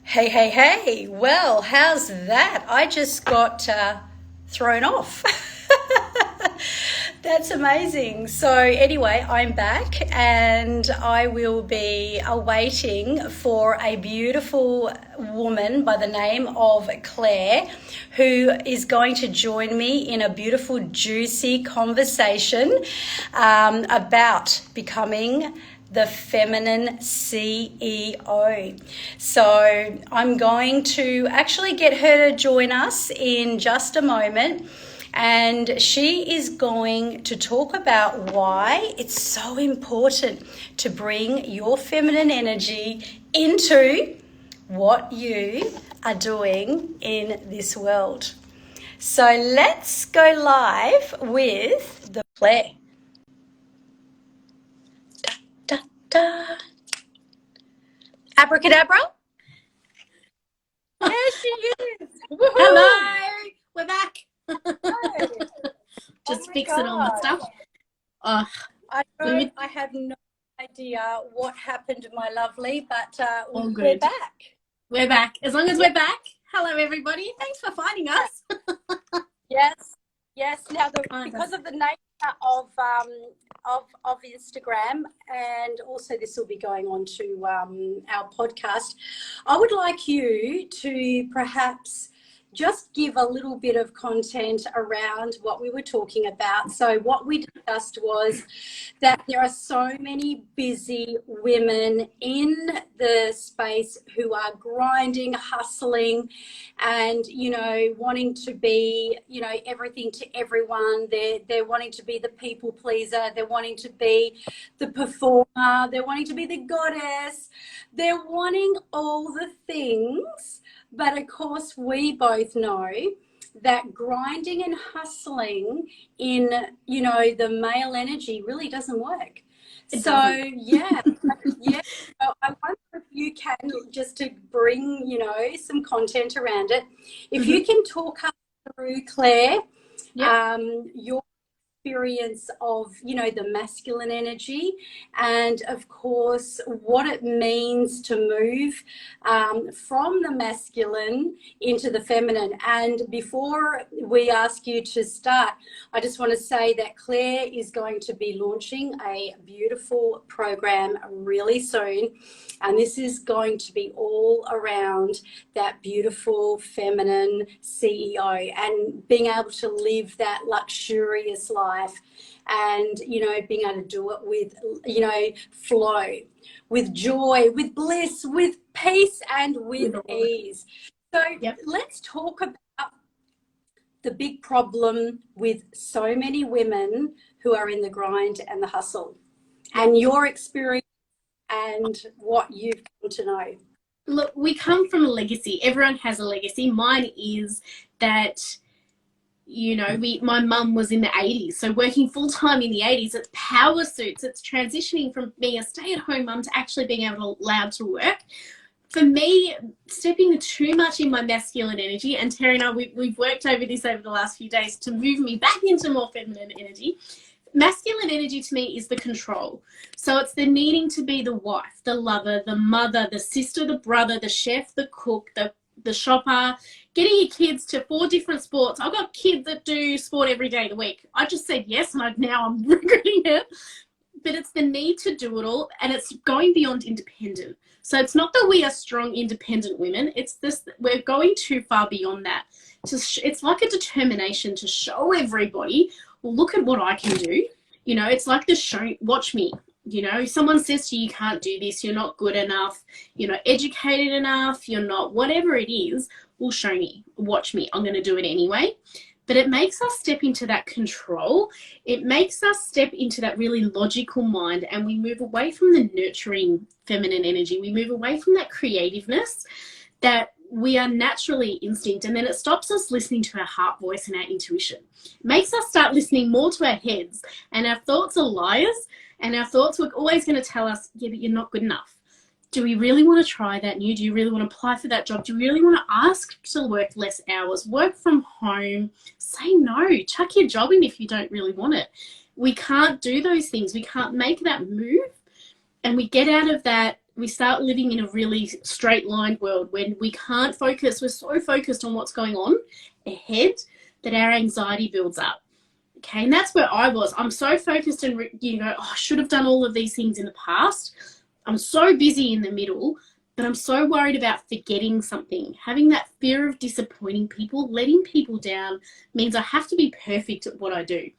Hey, hey, hey. Well, how's that? I just got thrown off. That's amazing. So, anyway, I'm back and I will be awaiting for a beautiful woman by the name of Claire who is going to join me in a beautiful, juicy conversation about becoming the feminine CEO. So I'm going to actually get her to join us in just a moment. And she is going to talk about why it's so important to bring your feminine energy into what you are doing in this world. So let's go live with the play. Da, da. Abracadabra. There she is. Woohoo! Hello, we're back. Hi. Just Oh my fixing all my God. stuff. Oh, I have no idea what happened, my lovely, but all we're good. back. We're back. As long as we're back. Hello, everybody. Thanks for finding us. Yes, yes. Now, Find because us. of the nature of Instagram, and also this will be going on to our podcast, I would like you to perhaps just give a little bit of content around what we were talking about. So what we discussed was that there are so many busy women in the space who are grinding, hustling, and wanting to be everything to everyone. They're wanting to be the people pleaser, they're wanting to be the performer, they're wanting to be the goddess, they're wanting all the things. But of course we both know that grinding and hustling in the male energy really doesn't work. It So doesn't. yeah. Yeah, so I wonder if you can, just to bring, some content around it, if you can talk us through, Claire, Yep. your experience of, the masculine energy, and of course what it means to move from the masculine into the feminine. And before we ask you to start, I just want to say that Claire is going to be launching a beautiful program really soon, and this is going to be all around that beautiful feminine CEO and being able to live that luxurious life, and being able to do it with flow, with joy, with bliss, with peace, and with With all of it. ease. So Yep. let's talk about the big problem with so many women who are in the grind and the hustle, Yep. and your experience and what you've come to know. Look, we come from a legacy. Everyone has a legacy. Mine is that, my mum was in the 80s. So working full time in the 80s, it's power suits. It's transitioning from being a stay-at-home mum to actually being allowed to work. For me, stepping too much in my masculine energy, and Terry and I, we've worked over this over the last few days to move me back into more feminine energy. Masculine energy to me is the control. So it's the needing to be the wife, the lover, the mother, the sister, the brother, the chef, the cook, the shopper, getting your kids to 4 different sports. I've got kids that do sport every day of the week. I just said yes, and now I'm regretting it. But it's the need to do it all, and it's going beyond independent. So it's not that we are strong, independent women. It's this, we're going too far beyond that. It's like a determination to show everybody, well, look at what I can do. It's like the show, watch me. Someone says to you, you can't do this, you're not good enough, you're not educated enough, you're not, whatever it is, well, show me, watch me, I'm going to do it anyway. But it makes us step into that control. It makes us step into that really logical mind, and we move away from the nurturing feminine energy. We move away from that creativeness that we are naturally instinct, and then it stops us listening to our heart voice and our intuition. It makes us start listening more to our heads, and our thoughts are liars, and our thoughts were always going to tell us, yeah, but you're not good enough. Do we really want to try that new? Do you really want to apply for that job? Do you really want to ask to work less hours, work from home? Say no, chuck your job in if you don't really want it. We can't do those things. We can't make that move, and we get out of that we start living in a really straight lined world when we can't focus. We're so focused on what's going on ahead that our anxiety builds up. Okay, and that's where I was. I'm so focused and, I should have done all of these things in the past. I'm so busy in the middle, but I'm so worried about forgetting something. Having that fear of disappointing people, letting people down, means I have to be perfect at what I do.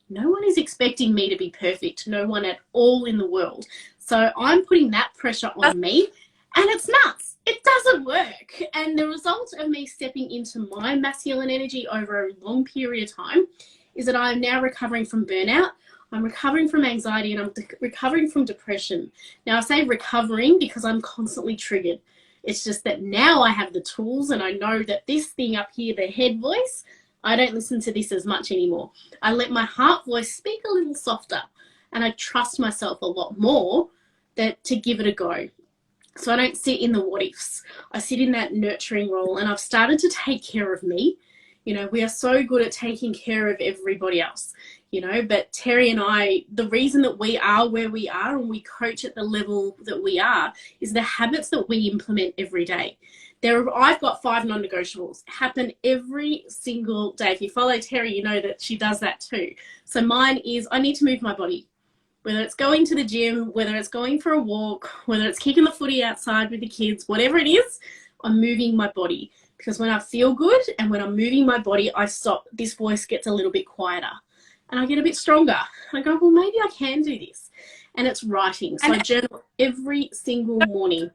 No one is expecting me to be perfect, no one at all in the world. So I'm putting that pressure on me, and it's nuts. It doesn't work. And the result of me stepping into my masculine energy over a long period of time is that I'm now recovering from burnout, I'm recovering from anxiety, and I'm recovering from depression. Now, I say recovering because I'm constantly triggered. It's just that now I have the tools, and I know that this thing up here, the head voice, I don't listen to this as much anymore. I let my heart voice speak a little softer, and I trust myself a lot more to give it a go. So I don't sit in the what ifs. I sit in that nurturing role, and I've started to take care of me. We are so good at taking care of everybody else, but Terry and I, the reason that we are where we are and we coach at the level that we are is the habits that we implement every day. I've got 5 non-negotiables, happen every single day. If you follow Terry, you know that she does that too. So mine is I need to move my body, whether it's going to the gym, whether it's going for a walk, whether it's kicking the footy outside with the kids, whatever it is, I'm moving my body. Because when I feel good and when I'm moving my body, I stop. This voice gets a little bit quieter and I get a bit stronger. And I go, well, maybe I can do this. And it's writing. So I journal every single morning.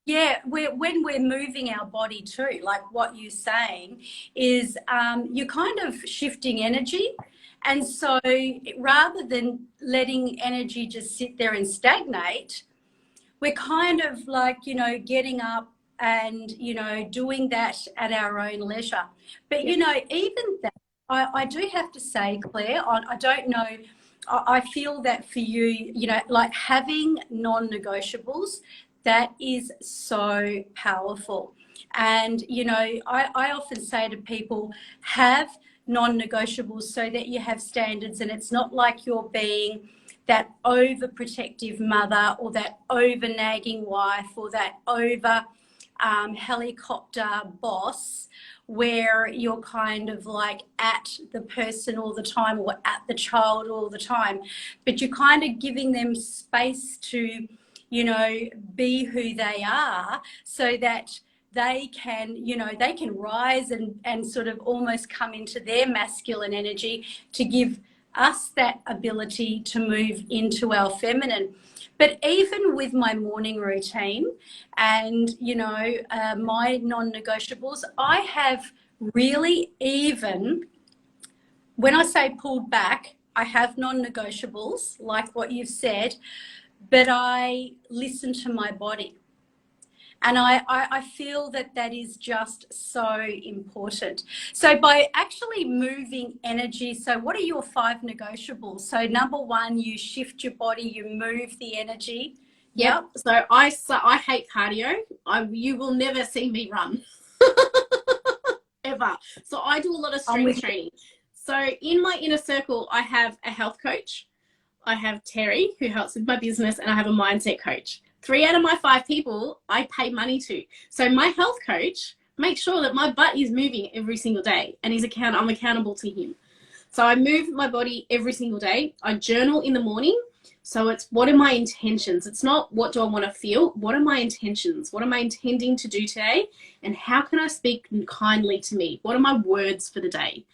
Yeah, when we're moving our body too, like what you're saying is you're kind of shifting energy. And so rather than letting energy just sit there and stagnate, we're kind of like, getting up and, doing that at our own leisure. But, even that, I do have to say, Claire, I don't know, I feel that for you, like having non-negotiables, that is so powerful. And, I often say to people, have non-negotiables so that you have standards, and it's not like you're being that overprotective mother or that over nagging wife or that over helicopter boss where you're kind of like at the person all the time or at the child all the time, but you're kind of giving them space to be who they are so that they can rise and sort of almost come into their masculine energy to give us that ability to move into our feminine. But even with my morning routine and, my non-negotiables, I have really when I say pulled back, I have non-negotiables, like what you've said, but I listen to my body. And I feel that is just so important. So by actually moving energy, so what are your 5 negotiables? So number 1, you shift your body, you move the energy. Yep. So I hate cardio. You will never see me run. Ever. So I do a lot of strength training. So in my inner circle, I have a health coach. I have Terry, who helps with my business, and I have a mindset coach. 3 out of my 5 people I pay money to. So my health coach makes sure that my butt is moving every single day, and I'm accountable to him. So I move my body every single day. I journal in the morning. So it's what are my intentions? It's not what do I want to feel? What are my intentions? What am I intending to do today? And how can I speak kindly to me? What are my words for the day?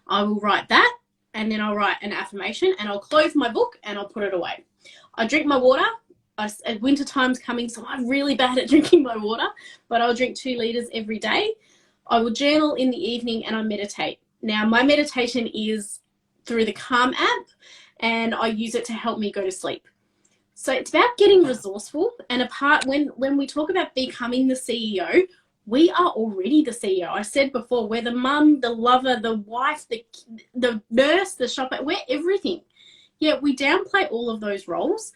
I will write that, and then I'll write an affirmation, and I'll close my book and I'll put it away. I drink my water. Winter time's coming, so I'm really bad at drinking my water, but I'll drink 2 liters every day. I will journal in the evening and I meditate. Now, my meditation is through the Calm app, and I use it to help me go to sleep. So it's about getting resourceful, and when we talk about becoming the CEO, we are already the CEO. I said before, we're the mum, the lover, the wife, the nurse, the shopper, we're everything. Yet we downplay all of those roles.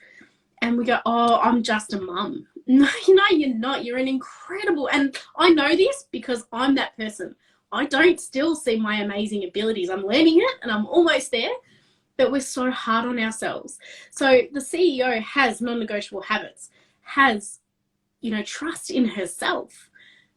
And we go, oh, I'm just a mum. No, you're not. You're an incredible, and I know this because I'm that person. I don't still see my amazing abilities. I'm learning it and I'm almost there, but we're so hard on ourselves. So the CEO has non-negotiable habits. has, you know, trust in herself.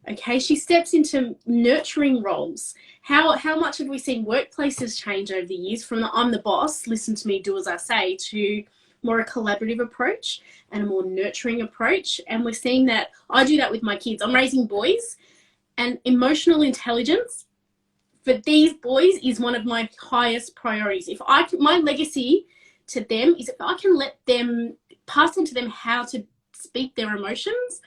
Okay, she steps into nurturing roles. How much have we seen workplaces change over the years from the I'm the boss, listen to me, do as I say, to more a collaborative approach and a more nurturing approach? And we're seeing that. I do that with my kids. I'm raising boys, and emotional intelligence for these boys is one of my highest priorities. If I can, my legacy to them is if I can let them pass on to them how to speak their emotions,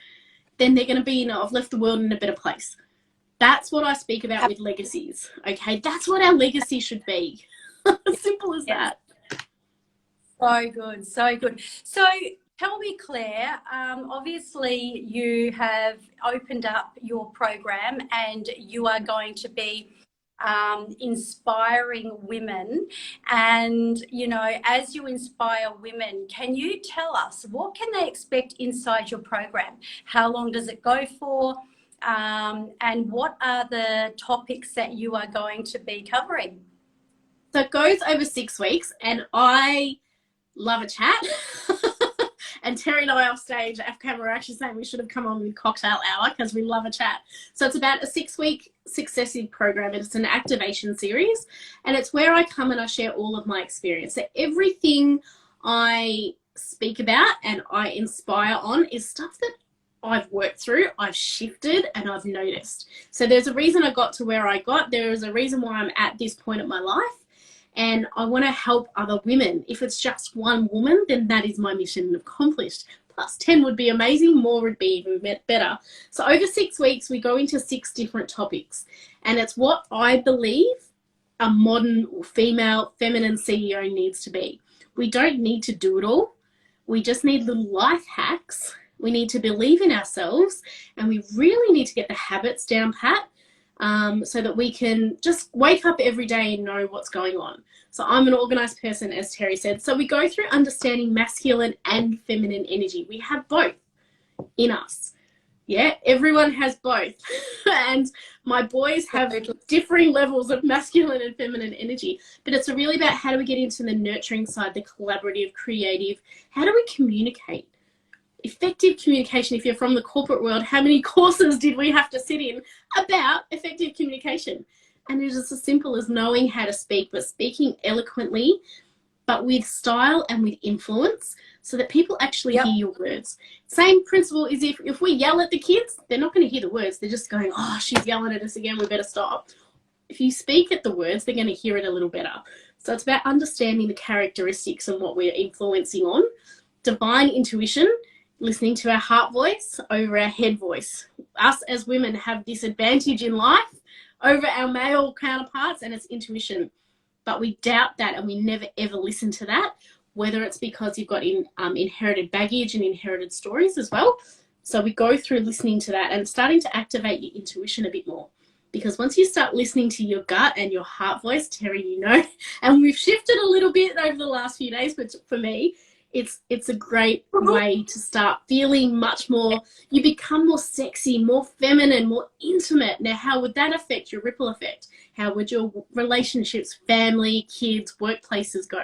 then they're going to be, you know, I've left the world in a better place. That's what I speak about with legacies. Okay, that's what our legacy should be. Simple as that. So good, so good. So tell me, Claire, obviously you have opened up your program and you are going to be inspiring women. And, you know, as you inspire women, can you tell us what can they expect inside your program? How long does it go for? And what are the topics that you are going to be covering? So it goes over 6 weeks, and I love a chat. And Terry and I off stage, AFCAM, were actually saying we should have come on with cocktail hour because we love a chat. So it's about a 6-week successive program. It's an activation series, and it's where I come and I share all of my experience. So everything I speak about and I inspire on is stuff that I've worked through, I've shifted, and I've noticed. So there's a reason I got to where I got. There is a reason why I'm at this point of my life. And I want to help other women. If it's just one woman, then that is my mission accomplished. Plus 10 would be amazing. More would be even better. So over 6 weeks, we go into 6 different topics. And it's what I believe a modern female feminine CEO needs to be. We don't need to do it all. We just need little life hacks. We need to believe in ourselves. And we really need to get the habits down pat. So that we can just wake up every day and know what's going on. So I'm an organized person, as Terry said. So we go through understanding masculine and feminine energy. We have both in us. Yeah, everyone has both. And my boys have differing levels of masculine and feminine energy. But it's really about how do we get into the nurturing side, the collaborative, creative. How do we communicate? Effective communication. If you're from the corporate world, how many courses did we have to sit in about effective communication? And it is as simple as knowing how to speak, but speaking eloquently, but with style and with influence, so that people actually hear your words. Same principle is if we yell at the kids, they're not going to hear the words. They're just going, oh, she's yelling at us again, we better stop. If you speak at the words, they're going to hear it a little better. So it's about understanding the characteristics and what we're influencing on. Divine intuition, listening to our heart voice over our head voice. Us as women have this advantage in life over our male counterparts, and it's intuition. But we doubt that, and we never ever listen to that, whether it's because you've got inherited baggage and inherited stories as well. So we go through listening to that and starting to activate your intuition a bit more. Because once you start listening to your gut and your heart voice, Terry, you know, and we've shifted a little bit over the last few days, but for me, it's a great way to start feeling much more, you become more sexy, more feminine, more intimate. Now, how would that affect your ripple effect? How would your relationships, family, kids, workplaces go?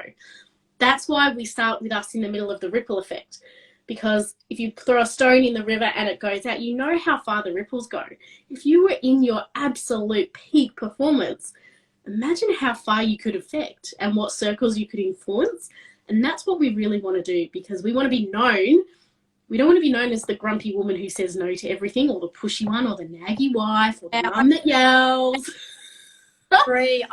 That's why we start with us in the middle of the ripple effect. Because if you throw a stone in the river and it goes out, you know how far the ripples go. If you were in your absolute peak performance, imagine how far you could affect and what circles you could influence. And that's what we really want to do, because we want to be known. We don't want to be known as the grumpy woman who says no to everything, or the pushy one, or the naggy wife, or the mum that yells. I agree.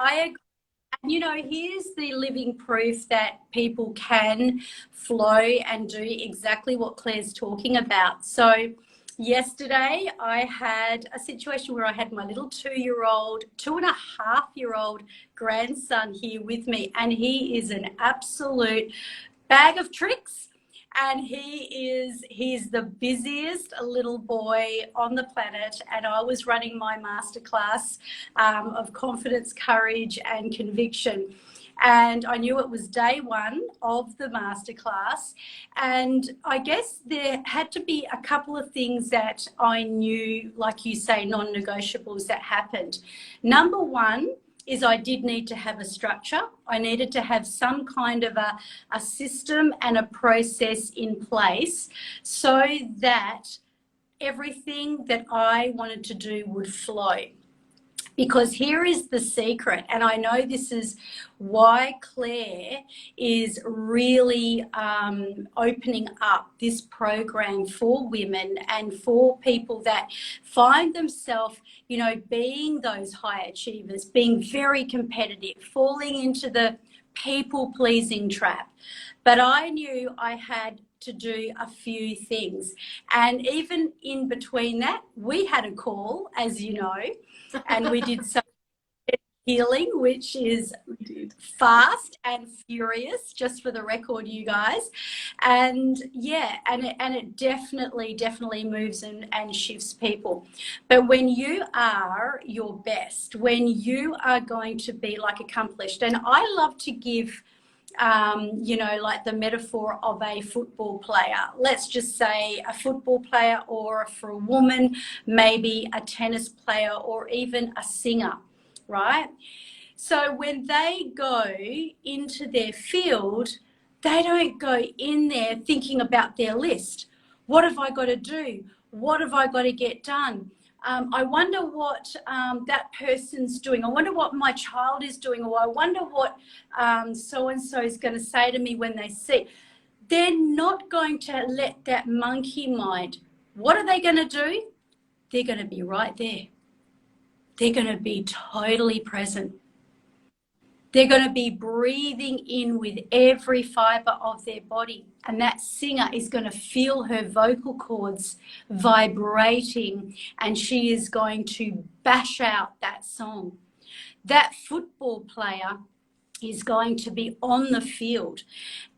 And, you know, here's the living proof that people can flow and do exactly what Claire's talking about. So yesterday I had a situation where I had my little 2.5-year-old grandson here with me, and he is an absolute bag of tricks. And he's the busiest little boy on the planet. And I was running my masterclass of confidence, courage, and conviction. And I knew it was day one of the masterclass. And I guess there had to be a couple of things that I knew, like you say, non-negotiables that happened. Number one, is I did need to have a structure. I needed to have some kind of a system and a process in place so that everything that I wanted to do would flow. Because here is the secret, and I know this is why Claire is really opening up this program for women and for people that find themselves, you know, being those high achievers, being very competitive, falling into the people-pleasing trap. But I knew I had to do a few things. And even in between that, we had a call, as you know, and we did some healing, which is fast and furious, just for the record, you guys. And yeah, and it definitely moves and shifts people. But when you are your best, when you are going to be like accomplished, and I love to give you know, like the metaphor of a football player. Let's just say a football player, or for a woman, maybe a tennis player, or even a singer, right? So when they go into their field, they don't go in there thinking about their list. What have I got to do? What have I got to get done? I wonder what that person's doing. I wonder what my child is doing, or I wonder what so-and-so is going to say to me when they see. They're not going to let that monkey mind. What are they going to do? They're going to be right there. They're going to be totally present. They're going to be breathing in with every fiber of their body. And that singer is going to feel her vocal cords vibrating, and she is going to bash out that song. That football player is going to be on the field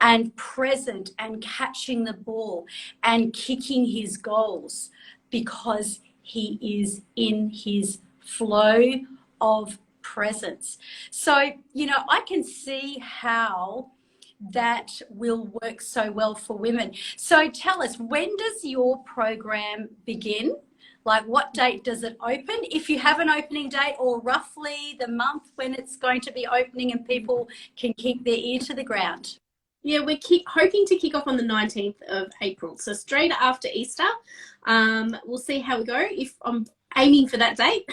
and present and catching the ball and kicking his goals, because he is in his flow of presence. So, you know, I can see how that will work so well for women. So tell us, when does your program begin? Like, what date does it open? If you have an opening date, or roughly the month when it's going to be opening and people can keep their ear to the ground. Yeah, we're hoping to kick off on the 19th of April. So straight after Easter. We'll see how we go. If I'm aiming for that date.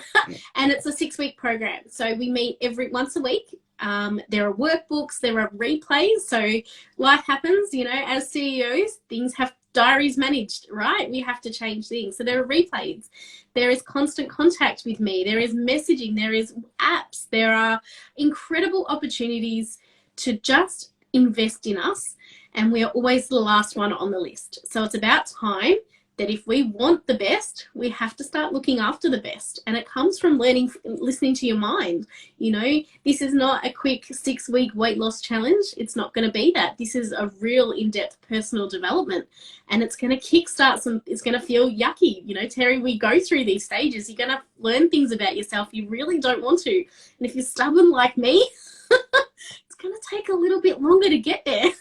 And it's a 6-week program. So we meet once a week. There are workbooks, there are replays. So life happens, you know, as CEOs, things have diaries managed, right? We have to change things. So there are replays. There is constant contact with me. There is messaging. There is apps. There are incredible opportunities to just invest in us. And we are always the last one on the list. So it's about time that if we want the best, we have to start looking after the best. And it comes from listening to your mind. You know, this is not a quick 6-week weight loss challenge. It's not going to be that. This is a real in-depth personal development, and it's going to kickstart it's going to feel yucky. You know, Terry, we go through these stages. You're going to learn things about yourself you really don't want to. And if you're stubborn like me, it's going to take a little bit longer to get there.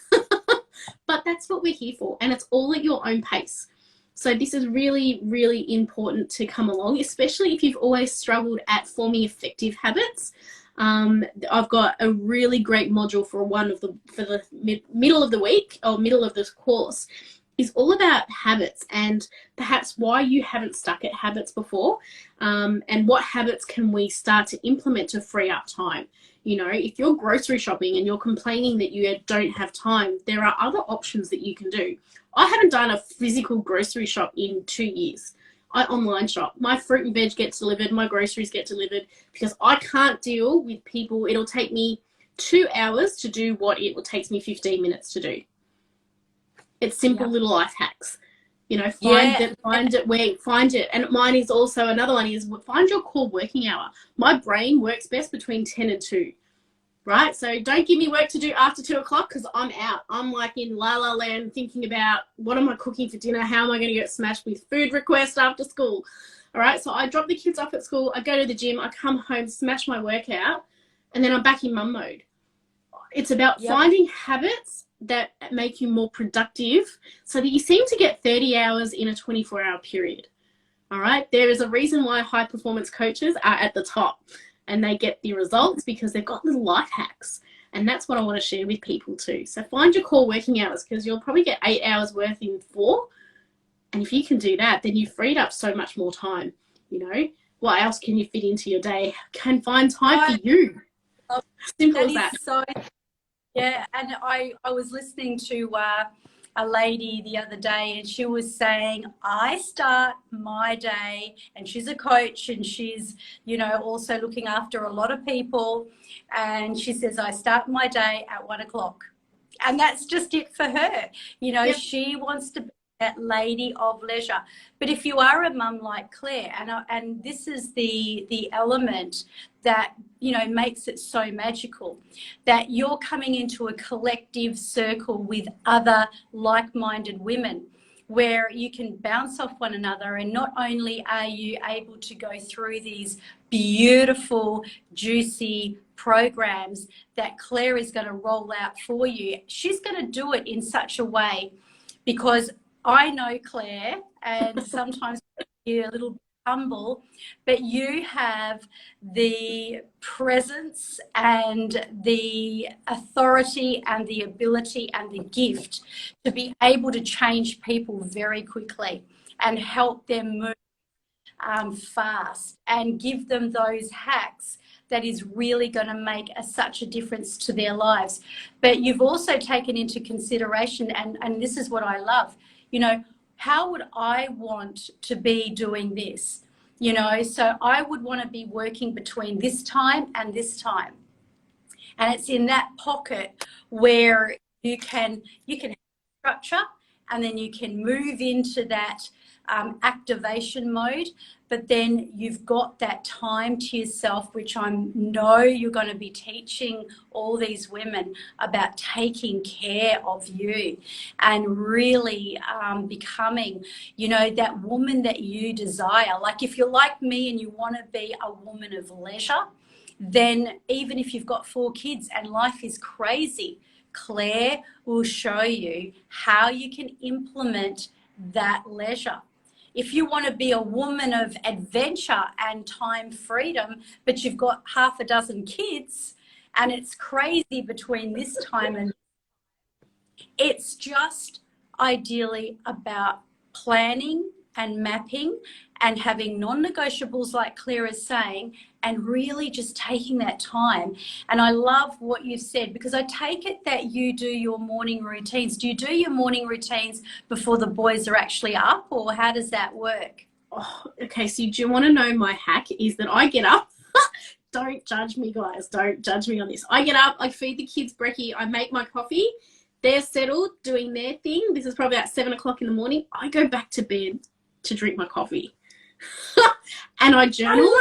But that's what we're here for. And it's all at your own pace. So this is really, really important to come along, especially if you've always struggled at forming effective habits. I've got a really great module for the middle of the week, or middle of this course, is all about habits, and perhaps why you haven't stuck at habits before, and what habits can we start to implement to free up time. You know, if you're grocery shopping and you're complaining that you don't have time, there are other options that you can do. I haven't done a physical grocery shop in 2 years. I online shop. My fruit and veg gets delivered. My groceries get delivered, because I can't deal with people. It'll take me 2 hours to do what it takes me 15 minutes to do. It's simple little life hacks. You know, find it. And mine is also, another one is find your core working hour. My brain works best between 10 and 2. Right? So don't give me work to do after 2 o'clock, because I'm out. I'm like in la la land thinking about what am I cooking for dinner? How am I going to get smashed with food requests after school? All right. So I drop the kids off at school. I go to the gym. I come home, smash my workout, and then I'm back in mum mode. It's about finding habits that make you more productive, so that you seem to get 30 hours in a 24-hour period. All right. There is a reason why high performance coaches are at the top. and they get the results because they've got little life hacks. And that's what I want to share with people too. So find your core working hours, because you'll probably get 8 hours worth in 4. And if you can do that, then you've freed up so much more time. You know, what else can you fit into your day? Can find time for you. Simple as that. So, yeah, and I was listening to a lady the other day, and she was saying, I start my day, and she's a coach, and she's, you know, also looking after a lot of people, and she says, I start my day at 1 o'clock. And that's just it for her. You know, yep. She wants to be that lady of leisure. But if you are a mum like Claire, and this is the element that, you know, makes it so magical, that you're coming into a collective circle with other like-minded women where you can bounce off one another, and not only are you able to go through these beautiful, juicy programs that Claire is going to roll out for you, she's going to do it in such a way, because I know Claire, and sometimes you're a little bit humble, but you have the presence and the authority and the ability and the gift to be able to change people very quickly and help them move fast, and give them those hacks that is really going to make such a difference to their lives. But you've also taken into consideration, and this is what I love, you know, how would I want to be doing this? You know, so I would want to be working between this time and this time. And it's in that pocket where you can have structure, and then you can move into that activation mode, but then you've got that time to yourself, which I know you're going to be teaching all these women about, taking care of you and really becoming, you know, that woman that you desire. Like, if you're like me and you want to be a woman of leisure, then even if you've got 4 kids and life is crazy, Claire will show you how you can implement that leisure. If you want to be a woman of adventure and time freedom, but you've got half a dozen kids and it's crazy between this time and it's just ideally about planning and mapping and having non-negotiables, like Claire is saying, and really just taking that time. And I love what you said, because I take it that you do your morning routines. Do you do your morning routines before the boys are actually up, or how does that work? Oh, okay, so do you want to know my hack? Is that I get up. Don't judge me, guys. Don't judge me on this. I get up, I feed the kids brekkie, I make my coffee. They're settled, doing their thing. This is probably at 7 o'clock in the morning. I go back to bed to drink my coffee. And I journal.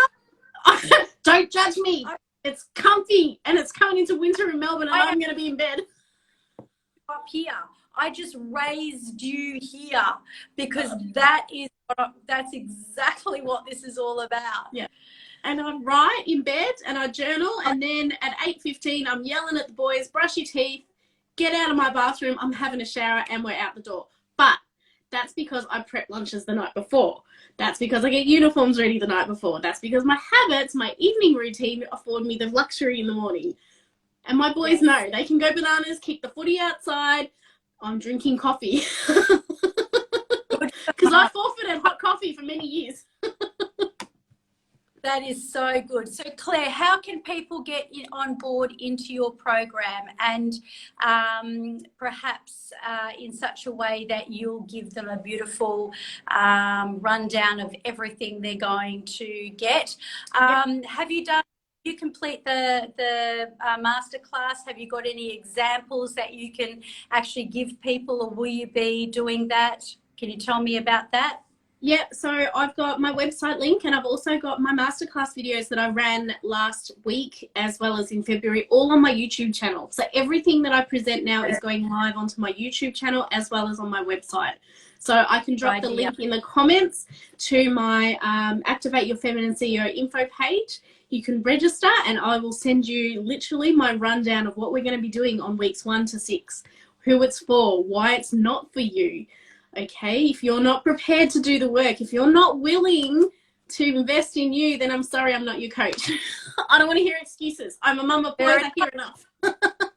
Don't judge me. It's comfy, and it's coming into winter in Melbourne, and I'm going to be in bed. Up here. I just raised you here, because that's exactly what this is all about. Yeah. And I write in bed and I journal, and then at 8:15 I'm yelling at the boys, brush your teeth, get out of my bathroom, I'm having a shower, and we're out the door. But that's because I prep lunches the night before. That's because I get uniforms ready the night before. That's because my habits, my evening routine afford me the luxury in the morning. And my boys know they can go bananas, kick the footy outside. I'm drinking coffee. Because I forfeited hot coffee for many years. That is so good. So Claire, how can people get on board into your program, and perhaps in such a way that you'll give them a beautiful rundown of everything they're going to get? Have you complete the masterclass? Have you got any examples that you can actually give people, or will you be doing that? Can you tell me about that? Yeah, so I've got my website link, and I've also got my masterclass videos that I ran last week as well as in February, all on my YouTube channel. So everything that I present now is going live onto my YouTube channel as well as on my website. So I can drop the link in the comments to my Activate Your Feminine CEO info page. You can register, and I will send you literally my rundown of what we're going to be doing on weeks 1 to 6, who it's for, why it's not for you. Okay, if you're not prepared to do the work, if you're not willing to invest in you, then I'm sorry, I'm not your coach. I don't want to hear excuses. I'm a mum of boys. I hear enough.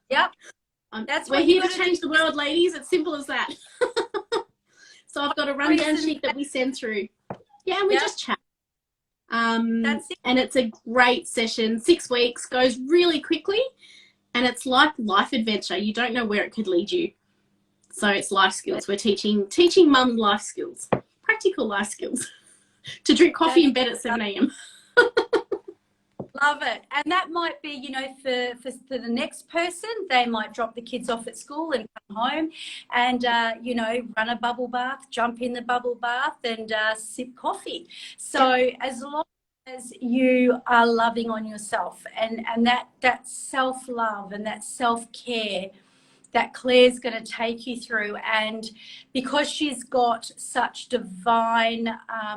Yep. We're here to change the world, ladies. It's simple as that. So I've got a rundown sheet that we send through. Yeah, and we just chat. That's it. And it's a great session. 6 weeks, goes really quickly, and it's like life adventure. You don't know where it could lead you. So it's life skills. We're teaching mum life skills, practical life skills, to drink coffee in bed at 7 a.m. Love it. And that might be, you know, for the next person, they might drop the kids off at school and come home and, you know, run a bubble bath, jump in the bubble bath and sip coffee. So as long as you are loving on yourself and that self-love and that self-care that Claire's going to take you through, and because she's got such divine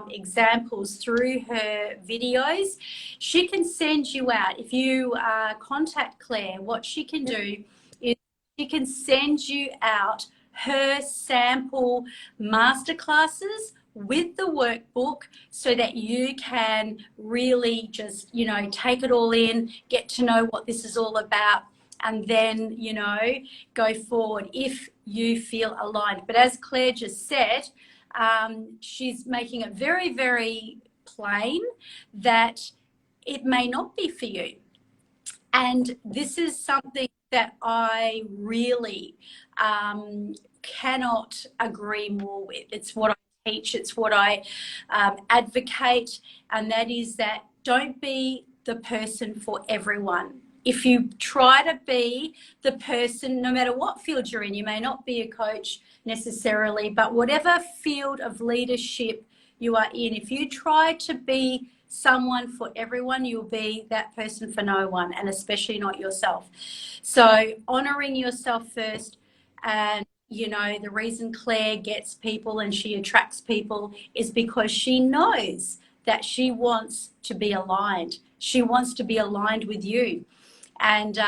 examples through her videos, she can send you out. If you contact Claire, what she can do is she can send you out her sample masterclasses with the workbook so that you can really just, you know, take it all in, get to know what this is all about, and then, you know, go forward if you feel aligned. But as Claire just said, she's making it very, very plain that it may not be for you. And this is something that I really cannot agree more with. It's what I teach, it's what I advocate, and that is that don't be the person for everyone. If you try to be the person, no matter what field you're in, you may not be a coach necessarily, but whatever field of leadership you are in, if you try to be someone for everyone, you'll be that person for no one, and especially not yourself. So honoring yourself first. And you know, the reason Claire gets people and she attracts people is because she knows that she wants to be aligned. She wants to be aligned with you. And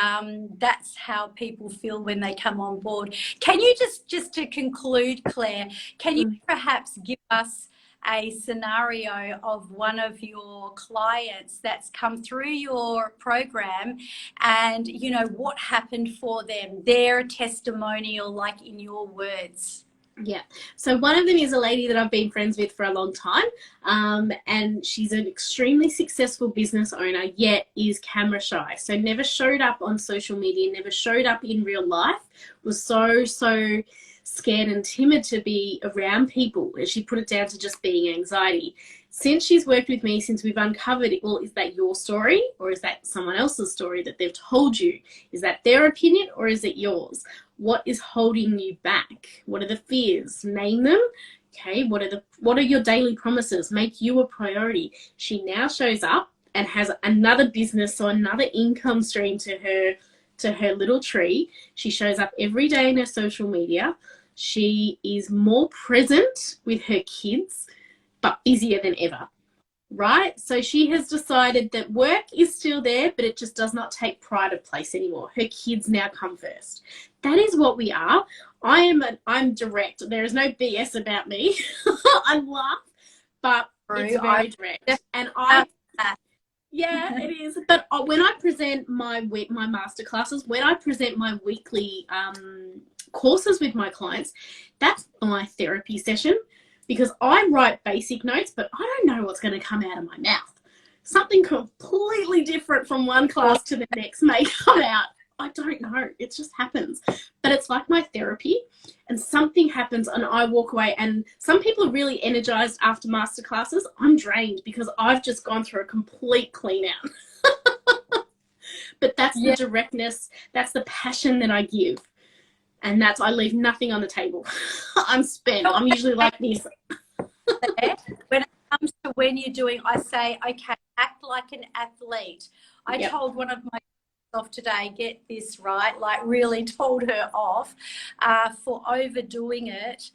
that's how people feel when they come on board. Can you just to conclude, Claire, can you perhaps give us a scenario of one of your clients that's come through your program and, you know, what happened for them, their testimonial, like in your words? Yeah. So one of them is a lady that I've been friends with for a long time, and she's an extremely successful business owner, yet is camera shy. So never showed up on social media, never showed up in real life, was so scared and timid to be around people. And she put it down to just being anxiety. Since she's worked with me, since we've uncovered it, well, is that your story or is that someone else's story that they've told you? Is that their opinion or is it yours? What is holding you back? What are the fears? Name them. Okay, what are your daily promises? Make you a priority. She now shows up and has another business, so another income stream to her little tree. She shows up every day in her social media. She is more present with her kids, but busier than ever, right? So she has decided that work is still there, but it just does not take pride of place anymore. Her kids now come first. That is what we are. I'm direct. There is no BS about me. I laugh, but it's very direct. And yeah, it is. But when I present my masterclasses, when I present my weekly courses with my clients, that's my therapy session. Because I write basic notes, but I don't know what's going to come out of my mouth. Something completely different from one class to the next may come out. I don't know. It just happens. But it's like my therapy, and something happens and I walk away. And some people are really energized after masterclasses. I'm drained because I've just gone through a complete clean out. But that's the directness. That's the passion that I give. And I leave nothing on the table. I'm spent. I'm usually like this. When it comes to when you're doing, I say, okay, act like an athlete. I told one of my off today, get this right, like really told her off for overdoing it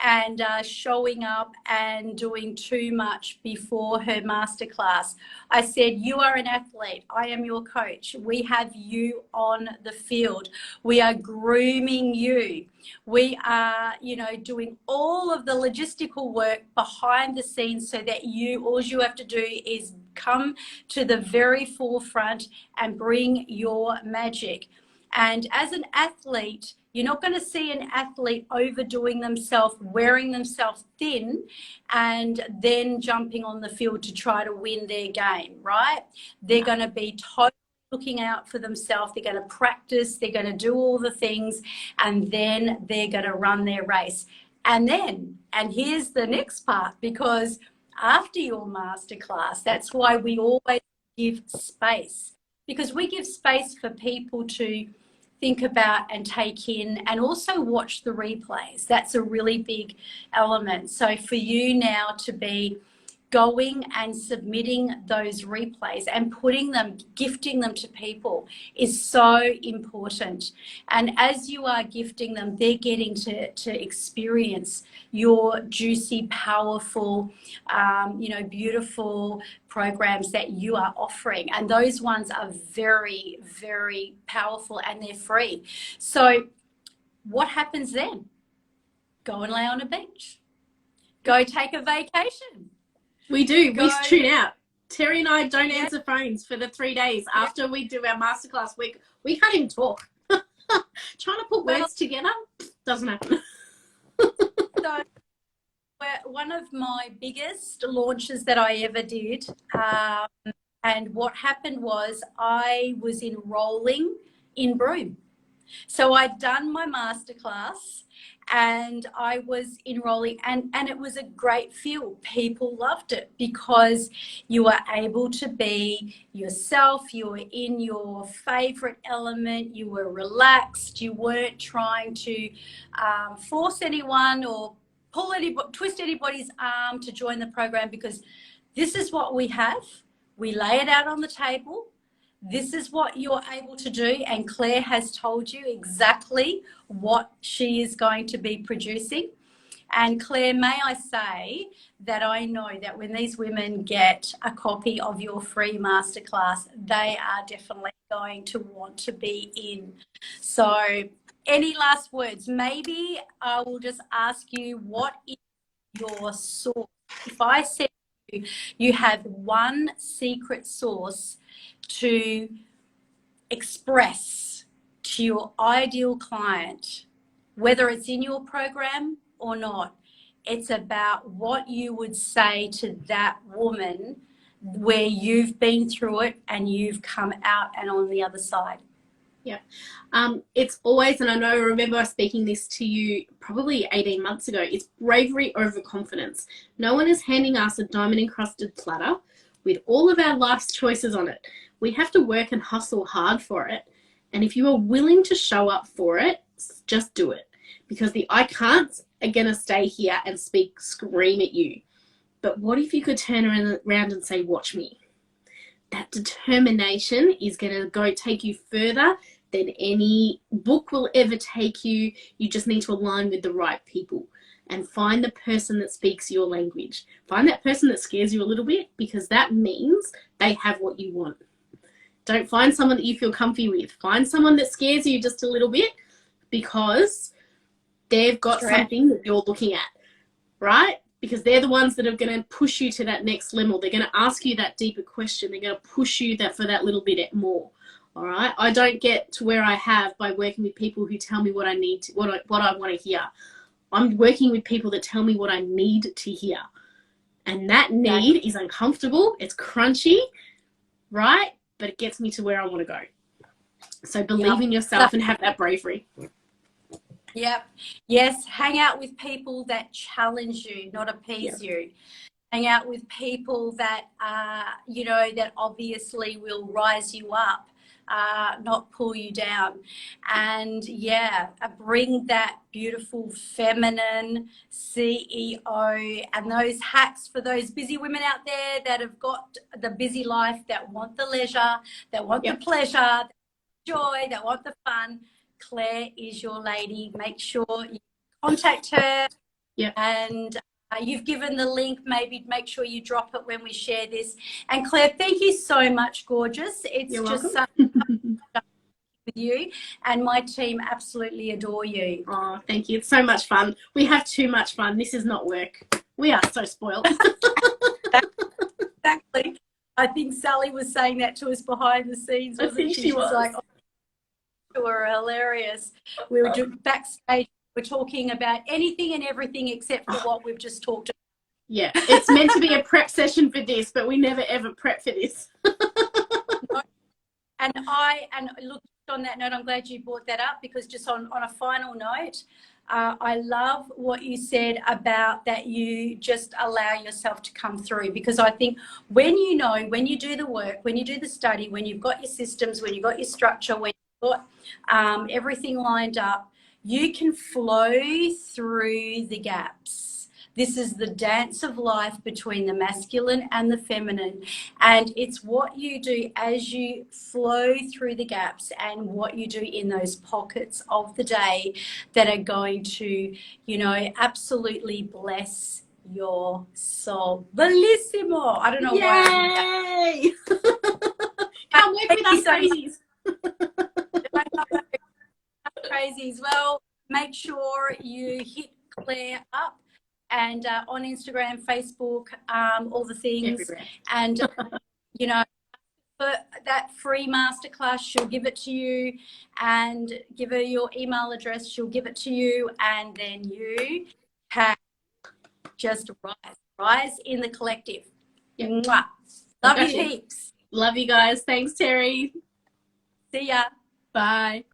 and showing up and doing too much before her masterclass. I said, you are an athlete. I am your coach. We have you on the field. We are grooming you. We are, you know, doing all of the logistical work behind the scenes so that all you have to do is come to the very forefront and bring your magic. And as an athlete, you're not going to see an athlete overdoing themselves, wearing themselves thin, and then jumping on the field to try to win their game, right? They're going to be totally looking out for themselves. They're going to practice. They're going to do all the things, and then they're going to run their race. And here's the next part, because after your masterclass, that's why we always give space, because we give space for people to think about and take in, and also watch the replays. That's a really big element. So for you now to be going and submitting those replays and putting them, gifting them to people is so important. And as you are gifting them, they're getting to experience your juicy, powerful, you know, beautiful programs that you are offering. And those ones are very, very powerful, and they're free. So what happens then? Go and lay on a beach. Go take a vacation. We do. We tune out. Terry and I don't answer phones for the 3 days after we do our masterclass. We can't even talk. Trying to put words together doesn't happen. So, one of my biggest launches that I ever did, and what happened was I was enrolling in Broome. So I'd done my masterclass and I was enrolling, and it was a great feel. People loved it because you were able to be yourself. You were in your favorite element. You were relaxed. You weren't trying to force anyone or twist anybody's arm to join the program, because this is what we have. We lay it out on the table. This is what you're able to do, and Claire has told you exactly what she is going to be producing. And Claire, may I say that I know that when these women get a copy of your free masterclass, they are definitely going to want to be in. So any last words? Maybe I will just ask you, what is your source? If I said you have one secret source to express to your ideal client, whether it's in your program or not, it's about what you would say to that woman where you've been through it and you've come out and on the other side. Yeah. It's always, and I remember speaking this to you probably 18 months ago, it's bravery over confidence. No one is handing us a diamond encrusted platter with all of our life's choices on it. We have to work and hustle hard for it. And if you are willing to show up for it, just do it. Because the I can'ts are going to stay here and scream at you. But what if you could turn around and say, watch me? That determination is going to go take you further than any book will ever take you. You just need to align with the right people and find the person that speaks your language. Find that person that scares you a little bit, because that means they have what you want. Don't find someone that you feel comfy with. Find someone that scares you just a little bit, because they've got something that you're looking at, right? Because they're the ones that are going to push you to that next level. They're going to ask you that deeper question. They're going to push you for that little bit more. All right. I don't get to where I have by working with people who tell me what I need to, what I want to hear. I'm working with people that tell me what I need to hear. And that need is uncomfortable. It's crunchy, right? But it gets me to where I want to go. So believe in yourself and have that bravery. Yep. Yes. Hang out with people that challenge you, not appease you. Hang out with people that, you know, that obviously will rise you up, not pull you down. And bring that beautiful feminine CEO and those hacks for those busy women out there that have got the busy life, that want the leisure, that want the pleasure, that joy, that want the fun. Claire is your lady. Make sure you contact her, Yeah. And you've given the link. Maybe make sure you drop it when we share this. And Claire, thank you so much, gorgeous. It's You're just welcome. with you, and my team absolutely adore you. Oh, thank you. It's so much fun. We have too much fun. This is not work. We are so spoiled. Exactly. I think Sally was saying that to us behind the scenes, wasn't she? She was. Like, oh, you were hilarious. We were backstage. We're talking about anything and everything except for what we've just talked about. Yeah, it's meant to be a prep session for this, but we never ever prep for this. And look, on that note, I'm glad you brought that up, because just on a final note, I love what you said about that you just allow yourself to come through, because I think when you know, when you do the work, when you do the study, when you've got your systems, when you've got your structure, when you've got everything lined up, you can flow through the gaps. This is the dance of life between the masculine and the feminine. And it's what you do as you flow through the gaps and what you do in those pockets of the day that are going to, you know, absolutely bless your soul. Bellissimo. I don't know why. Yay! Come work with us, crazies. Crazies. Well, make sure you hit Claire up. And on Instagram, Facebook, all the things. Everywhere. And, you know, for that free masterclass, she'll give it to you, and give her your email address. She'll give it to you. And then you can just rise in the collective. Yep. Mwah. Love you heaps. Love you guys. Thanks, Terry. See ya. Bye.